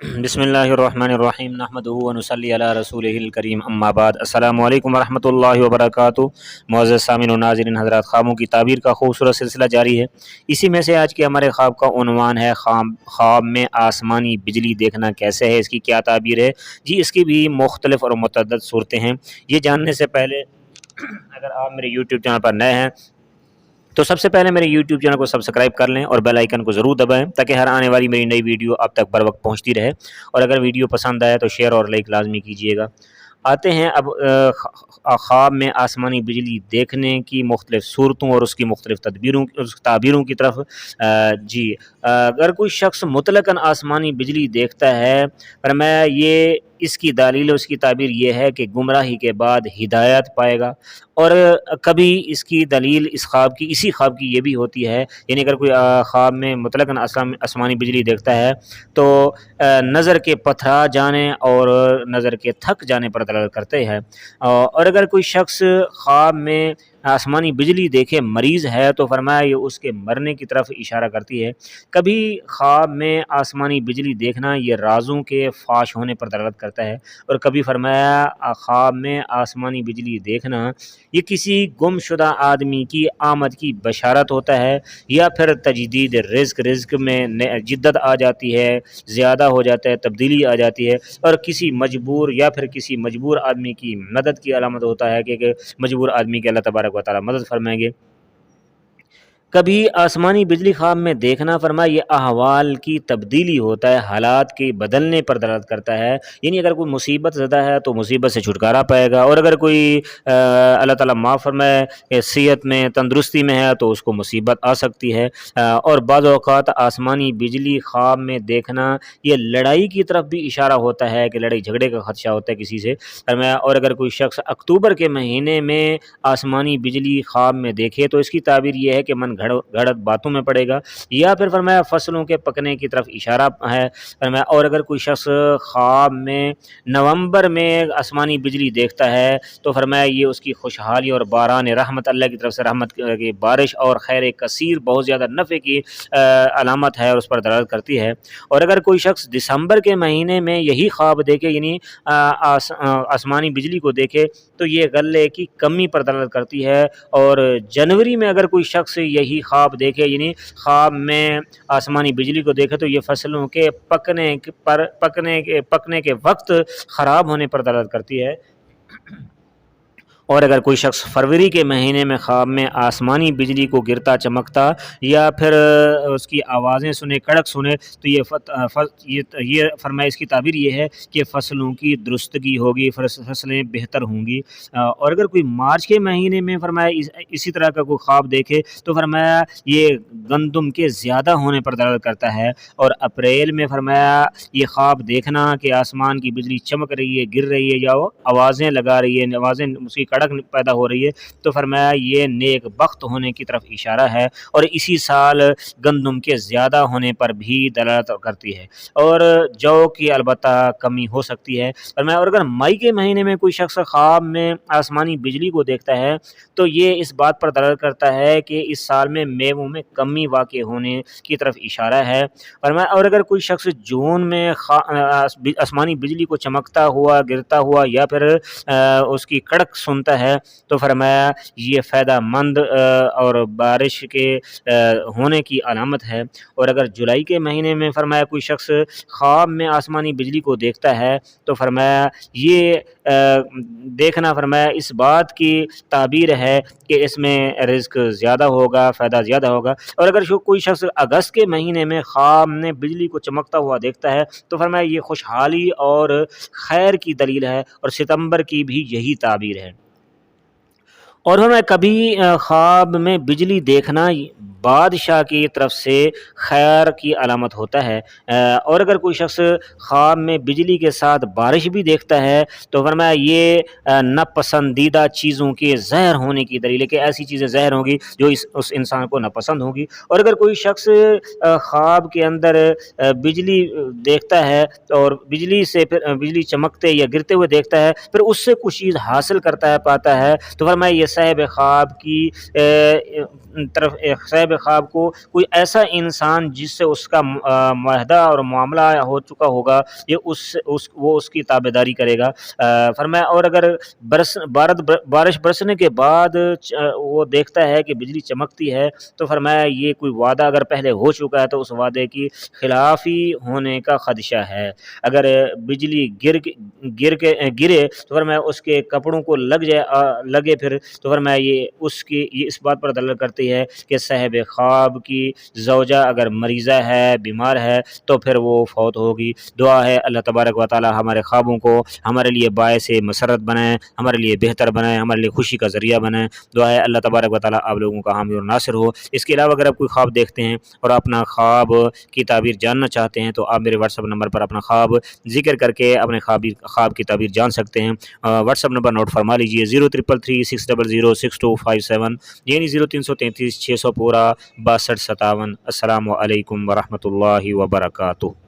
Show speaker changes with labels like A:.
A: بسم اللہ الرحمن الرحیم نحمدہ ونصلی علی رسولہ الکریم اما بعد السلام علیکم ورحمۃ اللہ وبرکاتہ۔ معزز سامعین و ناظرین حضرات، خوابوں کی تعبیر کا خوبصورت سلسلہ جاری ہے۔ اسی میں سے آج کے ہمارے خواب کا عنوان ہے خواب میں آسمانی بجلی دیکھنا کیسے ہے، اس کی کیا تعبیر ہے۔ جی اس کی بھی مختلف اور متعدد صورتیں ہیں۔ یہ جاننے سے پہلے اگر آپ میرے یوٹیوب چینل پر نئے ہیں تو سب سے پہلے میرے یوٹیوب چینل کو سبسکرائب کر لیں اور بیل آئیکن کو ضرور دبائیں تاکہ ہر آنے والی میری نئی ویڈیو آپ تک بر وقت پہنچتی رہے، اور اگر ویڈیو پسند آئے تو شیئر اور لائک لازمی کیجیے گا۔ آتے ہیں اب خواب میں آسمانی بجلی دیکھنے کی مختلف صورتوں اور اس کی مختلف تعبیروں کی طرف۔ جی اگر کوئی شخص مطلقاً آسمانی بجلی دیکھتا ہے، فرمایا یہ اس کی دلیل اس کی تعبیر یہ ہے کہ گمراہی کے بعد ہدایت پائے گا، اور کبھی اس کی دلیل اسی خواب کی یہ بھی ہوتی ہے، یعنی اگر کوئی خواب میں مطلقاً آسمانی بجلی دیکھتا ہے تو نظر کے پتھرا جانے اور نظر کے تھک جانے پر دلالت کرتے ہیں۔ اور اگر کوئی شخص خواب میں آسمانی بجلی دیکھے مریض ہے تو فرمایا یہ اس کے مرنے کی طرف اشارہ کرتی ہے۔ کبھی خواب میں آسمانی بجلی دیکھنا یہ رازوں کے فاش ہونے پر دلالت کرتا ہے، اور کبھی فرمایا خواب میں آسمانی بجلی دیکھنا یہ کسی گم شدہ آدمی کی آمد کی بشارت ہوتا ہے، یا پھر تجدید رزق میں جدت آ جاتی ہے، زیادہ ہو جاتا ہے، تبدیلی آ جاتی ہے، اور کسی مجبور آدمی کی مدد کی علامت ہوتا ہے کہ مجبور آدمی کے اللہ تبارک و تعالی مدد فرمائیں گے۔ کبھی آسمانی بجلی خواب میں دیکھنا فرمایا یہ احوال کی تبدیلی ہوتا ہے، حالات کے بدلنے پر دلالت کرتا ہے، یعنی اگر کوئی مصیبت زدہ ہے تو مصیبت سے چھٹکارا پائے گا، اور اگر کوئی اللہ تعالیٰ معاف فرمائے صحت میں تندرستی میں ہے تو اس کو مصیبت آ سکتی ہے۔ اور بعض اوقات آسمانی بجلی خواب میں دیکھنا یہ لڑائی کی طرف بھی اشارہ ہوتا ہے کہ لڑائی جھگڑے کا خدشہ ہوتا ہے کسی سے۔ اور اگر کوئی شخص اکتوبر کے مہینے میں آسمانی بجلی خواب میں دیکھے تو اس کی تعبیر یہ ہے کہ من گھڑت باتوں میں پڑے گا، یا پھر فرمایا فصلوں کے پکنے کی طرف اشارہ ہے۔ فرمایا اور اگر کوئی شخص خواب میں نومبر میں آسمانی بجلی دیکھتا ہے تو فرمایا یہ اس کی خوشحالی اور باران رحمت، اللہ کی طرف سے رحمت کی بارش اور خیر کثیر، بہت زیادہ نفع کی علامت ہے اور اس پر دلالت کرتی ہے۔ اور اگر کوئی شخص دسمبر کے مہینے میں یہی خواب دیکھے، یعنی آسمانی بجلی کو دیکھے، تو یہ غلے کی کمی پر دلالت کرتی ہے۔ اور جنوری میں اگر کوئی شخص یہی خواب دیکھے، یعنی خواب میں آسمانی بجلی کو دیکھے، تو یہ فصلوں کے پکنے کے وقت خراب ہونے پر دلالت کرتی ہے۔ اور اگر کوئی شخص فروری کے مہینے میں خواب میں آسمانی بجلی کو گرتا چمکتا یا پھر اس کی آوازیں سنے، کڑک سنے، تو یہ فرمائے اس کی تعبیر یہ ہے کہ فصلوں کی درستگی ہوگی، فصلیں بہتر ہوں گی۔ اور اگر کوئی مارچ کے مہینے میں فرمایا اسی طرح کا کوئی خواب دیکھے تو فرمایا یہ گندم کے زیادہ ہونے پر دلالت کرتا ہے۔ اور اپریل میں فرمایا یہ خواب دیکھنا کہ آسمان کی بجلی چمک رہی ہے، گر رہی ہے، یا وہ آوازیں لگا رہی ہے، آوازیں اس کی کڑک پیدا ہو رہی ہے، تو فرمایا یہ نیک بخت ہونے کی طرف اشارہ ہے، اور اسی سال گندم کے زیادہ ہونے پر بھی دلالت کرتی ہے۔ اور جو کی البتہ کمی ہو سکتی ہے۔ فرمایا اور اگر مئی کے مہینے میں کوئی شخص خواب میں آسمانی بجلی کو دیکھتا ہے تو یہ اس بات پر دلالت کرتا ہے کہ اس سال میں میووں میں کمی واقع ہونے کی طرف اشارہ ہے۔ فرمایا اور اگر کوئی شخص جون میں آسمانی بجلی کو چمکتا ہوا، گرتا ہوا، یا پھر اس کی کڑک سنتا ہے تو فرمایا یہ فائدہ مند اور بارش کے ہونے کی علامت ہے۔ اور اگر جولائی کے مہینے میں فرمایا کوئی شخص خواب میں آسمانی بجلی کو دیکھتا ہے تو فرمایا یہ دیکھنا فرمایا اس بات کی تعبیر ہے کہ اس میں رزق زیادہ ہوگا، فائدہ زیادہ ہوگا۔ اور اگر کوئی شخص اگست کے مہینے میں خواب میں بجلی کو چمکتا ہوا دیکھتا ہے تو فرمایا یہ خوشحالی اور خیر کی دلیل ہے، اور ستمبر کی بھی یہی تعبیر ہے۔ اور ہمیں کبھی خواب میں بجلی دیکھنا بادشاہ کی طرف سے خیر کی علامت ہوتا ہے۔ اور اگر کوئی شخص خواب میں بجلی کے ساتھ بارش بھی دیکھتا ہے تو فرمایا یہ ناپسندیدہ چیزوں کے زہر ہونے کی دلیل ہے کہ ایسی چیزیں زہر ہوں گی جو اس انسان کو ناپسند ہوں گی۔ اور اگر کوئی شخص خواب کے اندر بجلی دیکھتا ہے اور بجلی چمکتے یا گرتے ہوئے دیکھتا ہے، پھر اس سے کچھ چیز حاصل کرتا ہے، پاتا ہے، تو فرمایا یہ صاحب خواب کی طرف صاحب خواب کو کوئی ایسا انسان جس سے اس کا معاہدہ اور معاملہ ہو چکا ہوگا، یہ وہ اس کی تابع داری کرے گا۔ فرمایا اور اگر بارش برسنے کے بعد وہ دیکھتا ہے کہ بجلی چمکتی ہے تو فرمایا یہ کوئی وعدہ اگر پہلے ہو چکا ہے تو اس وعدے کی خلافی ہونے کا خدشہ ہے۔ اگر بجلی گرے تو فرمایا اس کے کپڑوں کو لگے پھر تو فرمایا یہ اس بات پر دلالت کرتی ہے کہ صاحب خواب کی زوجہ اگر مریضہ ہے، بیمار ہے تو پھر وہ فوت ہوگی۔ دعا ہے اللہ تبارک و تعالی ہمارے خوابوں کو ہمارے لیے باعث مسرت بنائیں، ہمارے لیے بہتر بنائیں، ہمارے لیے خوشی کا ذریعہ بنائیں۔ دعا ہے اللہ تبارک و تعالی آپ لوگوں کا حامی اور ناصر ہو۔ اس کے علاوہ اگر آپ کوئی خواب دیکھتے ہیں اور اپنا خواب کی تعبیر جاننا چاہتے ہیں تو آپ میرے واٹس ایپ نمبر پر اپنا خواب ذکر کر کے اپنے خواب کی تعبیر جان سکتے ہیں۔ واٹس ایپ نمبر نوٹ فرما لیجیے 0333600627، یعنی 0333 600 6257۔ السلام علیکم ورحمۃ اللہ وبرکاتہ۔